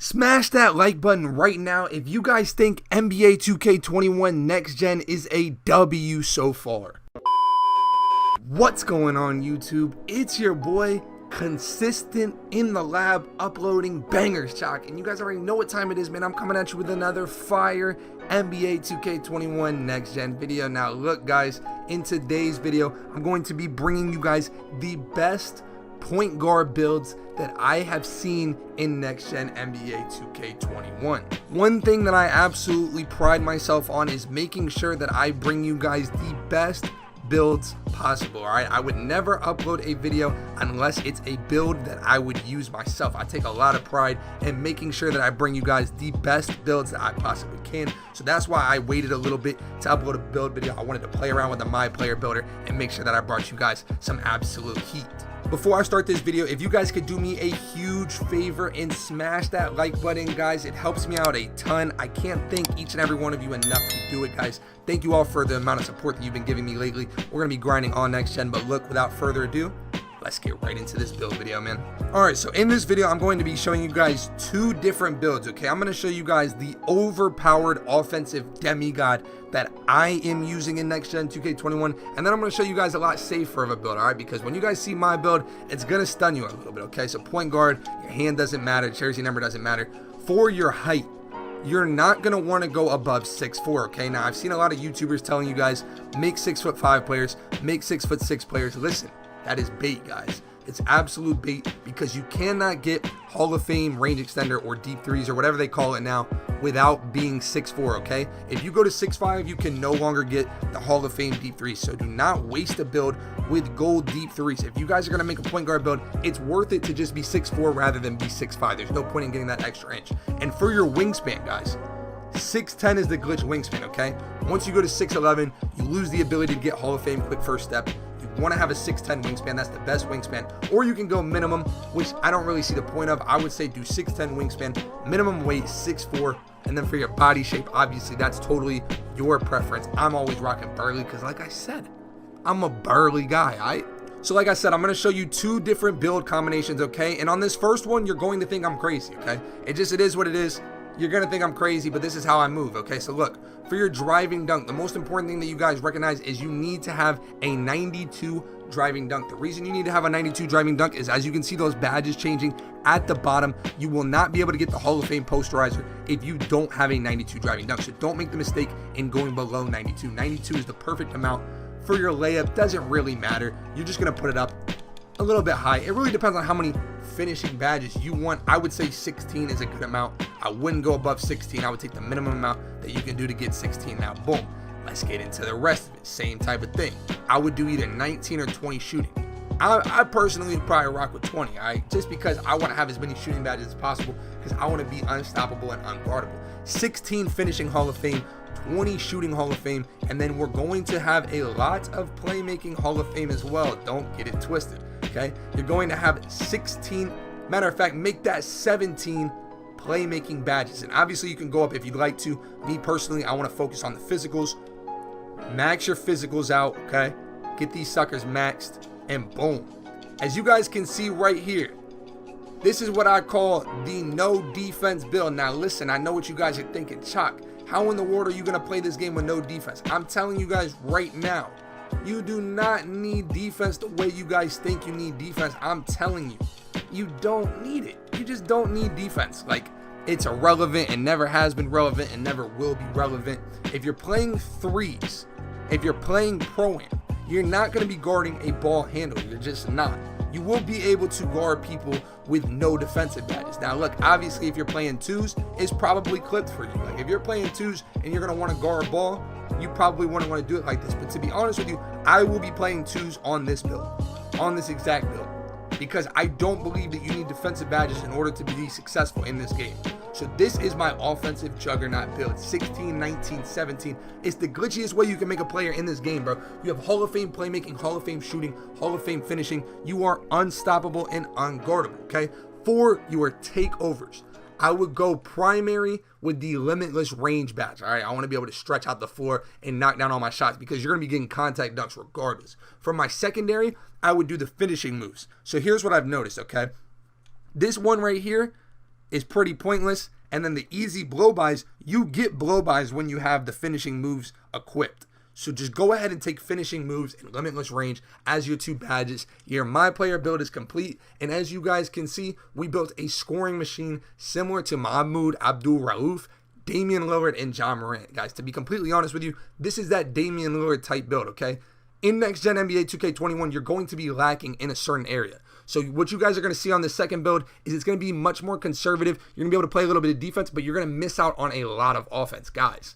Smash that like button right now if you guys think NBA 2K21 Next Gen is a W so far. What's going on YouTube? It's your boy, consistent in the lab, uploading bangers, Choc. And you guys already know what time it is, man. I'm coming at you with another fire NBA 2K21 Next Gen video. Now look guys, in today's video, I'm going to be bringing you guys the best point guard builds that I have seen in next gen NBA 2K21. One thing that I absolutely pride myself on is making sure that I bring you guys the best builds possible. All right, I would never upload a video unless it's a build that I would use myself. I take a lot of pride in making sure that I bring you guys the best builds that I possibly can. So that's why I waited a little bit to upload a build video. I wanted to play around with the My Player Builder and make sure that I brought you guys some absolute heat. Before I start this video, if you guys could do me a huge favor and smash that like button, guys, it helps me out a ton. I can't thank each and every one of you enough to do it, guys. Thank you all for the amount of support that you've been giving me lately. We're going to be grinding on next gen, but look, without further ado, let's get right into this build video, man. All right, so in this video, I'm going to be showing you guys two different builds, okay? I'm going to show you guys the overpowered offensive demigod that I am using in next gen 2K21, and then I'm going to show you guys a lot safer of a build, all right? Because when you guys see my build, it's going to stun you a little bit, okay? So point guard, your hand doesn't matter, jersey number doesn't matter. For your height, you're not going to want to go above 6'4", okay? Now, I've seen a lot of YouTubers telling you guys, make 6'5" players, make 6'6" players. Listen, that is bait, guys. It's absolute bait because you cannot get Hall of Fame range extender or deep threes or whatever they call it now without being 6'4", okay? If you go to 6'5", you can no longer get the Hall of Fame deep threes. So do not waste a build with gold deep threes. If you guys are going to make a point guard build, it's worth it to just be 6'4" rather than be 6'5". There's no point in getting that extra inch. And for your wingspan, guys, 6'10" is the glitch wingspan, okay? Once you go to 6'11", you lose the ability to get Hall of Fame quick first step. You want to have a 6'10" wingspan. That's the best wingspan. Or you can go minimum, which I don't really see the point of. I would say do 6'10" wingspan, minimum weight 6'4", and then for your body shape, obviously that's totally your preference. I'm always rocking burly because, like I said, I'm a burly guy, all right? So like I said, I'm going to show you two different build combinations, okay? And on this first one, you're going to think I'm crazy, okay? It is what it is. You're going to think I'm crazy, but this is how I move, okay? So look, for your driving dunk, the most important thing that you guys recognize is you need to have a 92 driving dunk. The reason you need to have a 92 driving dunk is, as you can see those badges changing at the bottom, you will not be able to get the Hall of Fame posterizer if you don't have a 92 driving dunk. So don't make the mistake in going below 92. 92 is the perfect amount. For your layup, doesn't really matter. You're just going to put it up a little bit high. It really depends on how many finishing badges you want. I would say 16 is a good amount. I wouldn't go above 16. I would take the minimum amount that you can do to get 16. Now, boom, let's get into the rest of it. Same type of thing. I would do either 19 or 20 shooting. I personally would probably rock with 20, all right? Just because I want to have as many shooting badges as possible because I want to be unstoppable and unguardable. 16 finishing Hall of Fame, 20 shooting Hall of Fame, and then we're going to have a lot of playmaking Hall of Fame as well. Don't get it twisted, okay? You're going to have 16, matter of fact, make that 17 playmaking badges. And obviously you can go up if you'd like to. Me personally, I want to focus on the physicals. Max your physicals out, okay? Get these suckers maxed, and boom. As you guys can see right here, this is what I call the no defense build. Now listen, I know what you guys are thinking. Choc, how in the world are you going to play this game with no defense? I'm telling you guys right now, you do not need defense the way you guys think you need defense. I'm telling you, you don't need it. You just don't need defense. Like, it's irrelevant and never has been relevant and never will be relevant. If you're playing threes, if you're playing pro-am, you're not going to be guarding a ball handle. You're just not. You will be able to guard people with no defensive badges. Now look, obviously if you're playing twos, it's probably clipped for you. Like if you're playing twos and you're going to want to guard ball, you probably wouldn't want to do it like this. But to be honest with you, I will be playing twos on this build, on this exact build, because I don't believe that you need defensive badges in order to be successful in this game. So this is my offensive juggernaut build, 16, 19, 17. It's the glitchiest way you can make a player in this game, bro. You have Hall of Fame playmaking, Hall of Fame shooting, Hall of Fame finishing. You are unstoppable and unguardable, okay? For your takeovers, I would go primary with the limitless range badge, all right? I want to be able to stretch out the floor and knock down all my shots because you're going to be getting contact dunks regardless. For my secondary, I would do the finishing moves. So here's what I've noticed, okay? This one right here, is pretty pointless. And then the easy blow-bys, you get blow-bys when you have the finishing moves equipped. So just go ahead and take finishing moves and limitless range as your 2 badges. Your My Player build is complete. And as you guys can see, we built a scoring machine similar to Mahmoud Abdul-Rauf, Damian Lillard, and John Morant. Guys, to be completely honest with you, this is that Damian Lillard type build, okay? In next gen NBA 2K21, you're going to be lacking in a certain area. So what you guys are going to see on this second build is it's going to be much more conservative. You're going to be able to play a little bit of defense, but you're going to miss out on a lot of offense. Guys,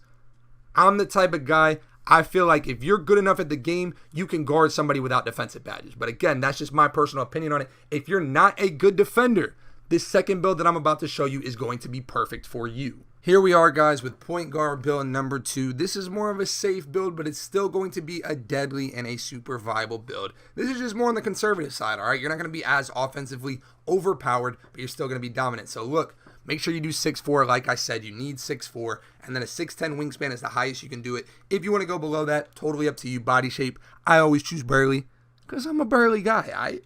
I'm the type of guy, I feel like if you're good enough at the game, you can guard somebody without defensive badges. But again, that's just my personal opinion on it. If you're not a good defender, this second build that I'm about to show you is going to be perfect for you. Here we are, guys, with point guard build number 2. This is more of a safe build, but it's still going to be a deadly and a super viable build. This is just more on the conservative side, all right? You're not going to be as offensively overpowered, but you're still going to be dominant. So look, make sure you do 6'4". Like I said, you need 6'4", and then a 6'10" wingspan is the highest you can do it. If you want to go below that, totally up to you. Body shape, I always choose burly because I'm a burly guy, all right?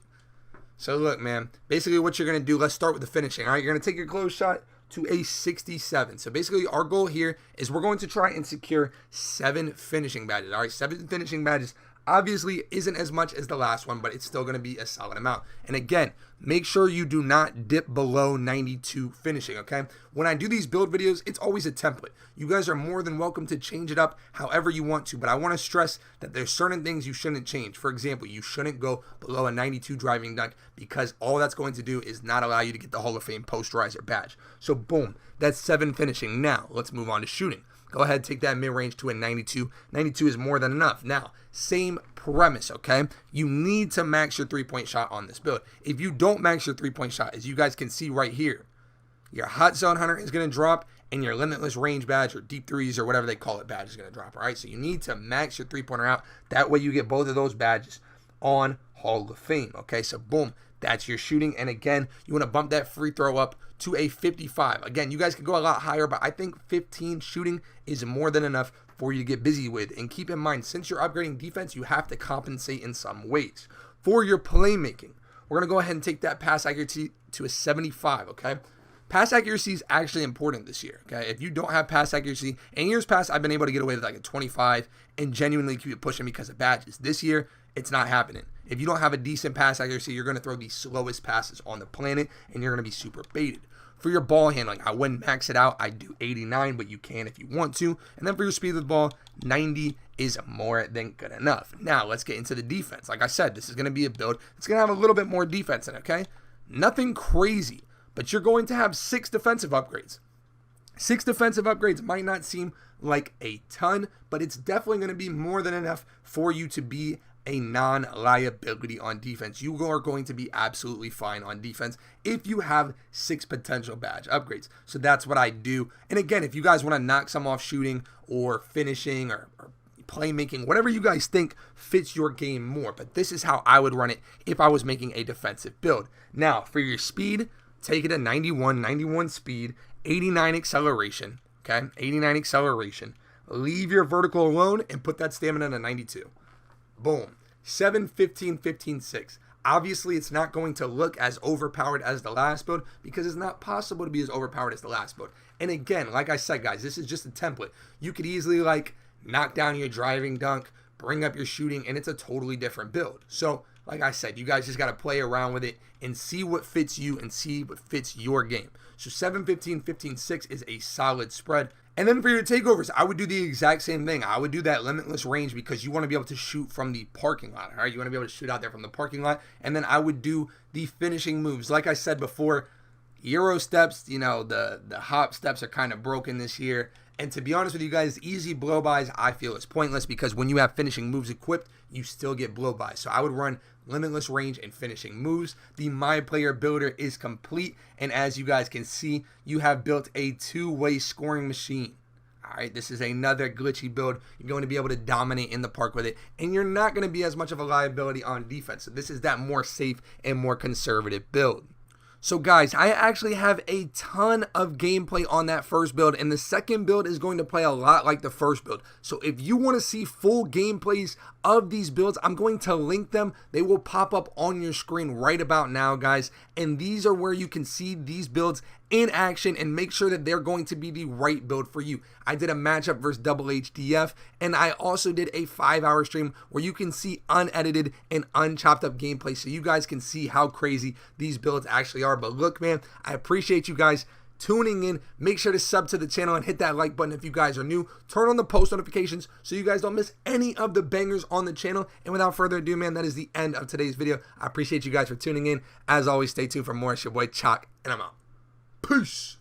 So look, man, basically what you're going to do, let's start with the finishing, all right? You're going to take your close shot to a 67. So basically our goal here is we're going to try and secure 7 finishing badges. All right, 7 finishing badges obviously isn't as much as the last one, but it's still going to be a solid amount. And again, make sure you do not dip below 92 finishing, okay? When I do these build videos, it's always a template. You guys are more than welcome to change it up however you want to, but I want to stress that there's certain things you shouldn't change. For example, you shouldn't go below a 92 driving dunk because all that's going to do is not allow you to get the Hall of Fame posterizer badge. So boom, that's 7 finishing. Now, let's move on to shooting. Go ahead, take that mid-range to a 92. 92 is more than enough. Now, same premise, okay? You need to max your three-point shot on this build. If you don't max your three-point shot, as you guys can see right here, your hot zone hunter is going to drop and your limitless range badge or deep threes or whatever they call it badge is going to drop, all right? So you need to max your three-pointer out. That way you get both of those badges on Hall of Fame, okay? So boom, that's your shooting. And again, you want to bump that free throw up to a 55. Again, you guys can go a lot higher, but I think 15 shooting is more than enough for you to get busy with. And keep in mind, since you're upgrading defense, you have to compensate in some ways. For your playmaking, we're going to go ahead and take that pass accuracy to a 75, okay? Pass accuracy is actually important this year, okay? If you don't have pass accuracy, in years past, I've been able to get away with like a 25 and genuinely keep it pushing because of badges. This year, it's not happening. If you don't have a decent pass accuracy, you're going to throw the slowest passes on the planet, and you're going to be super baited. For your ball handling, I wouldn't max it out. I'd do 89, but you can if you want to. And then for your speed of the ball, 90 is more than good enough. Now, let's get into the defense. Like I said, this is going to be a build. It's going to have a little bit more defense in it, okay? Nothing crazy, but you're going to have 6 defensive upgrades. 6 defensive upgrades might not seem like a ton, but it's definitely going to be more than enough for you to be a non-liability on defense. You are going to be absolutely fine on defense if you have 6 potential badge upgrades. So that's what I do. And again, if you guys want to knock some off shooting or finishing or playmaking, whatever you guys think fits your game more. But this is how I would run it if I was making a defensive build. Now, for your speed, take it a 91 speed, 89 acceleration, okay? 89 acceleration. Leave your vertical alone and put that stamina at a 92. Boom. 7, 15, 15, 6. Obviously, it's not going to look as overpowered as the last build because it's not possible to be as overpowered as the last build. And again, like I said, guys, this is just a template. You could easily, like, knock down your driving dunk, bring up your shooting, and it's a totally different build. So, like I said, you guys just got to play around with it and see what fits you and see what fits your game. So 7, 15, 15, 6 is a solid spread. And then for your takeovers, I would do the exact same thing. I would do that limitless range because you want to be able to shoot from the parking lot, all right? You want to be able to shoot out there from the parking lot. And then I would do the finishing moves. Like I said before, Euro steps, you know, the hop steps are kind of broken this year. And to be honest with you guys, easy blow-bys I feel is pointless because when you have finishing moves equipped, you still get blow-bys. So I would run limitless range and finishing moves. The My Player builder is complete. And as you guys can see, you have built a 2-way scoring machine. All right, this is another glitchy build. You're going to be able to dominate in the park with it. And you're not going to be as much of a liability on defense. So this is that more safe and more conservative build. So guys, I actually have a ton of gameplay on that first build, and the second build is going to play a lot like the first build. So if you want to see full gameplays of these builds, I'm going to link them. They will pop up on your screen right about now, guys. And these are where you can see these builds in action and make sure that they're going to be the right build for you. I did a matchup versus Double HDF, and I also did a 5-hour stream where you can see unedited and unchopped up gameplay so you guys can see how crazy these builds actually are. But look, man, I appreciate you guys tuning in. Make sure to sub to the channel and hit that like button if you guys are new. Turn on the post notifications so you guys don't miss any of the bangers on the channel. And without further ado, man, that is the end of today's video. I appreciate you guys for tuning in. As always, stay tuned for more. It's your boy Choc, and I'm out. Peace.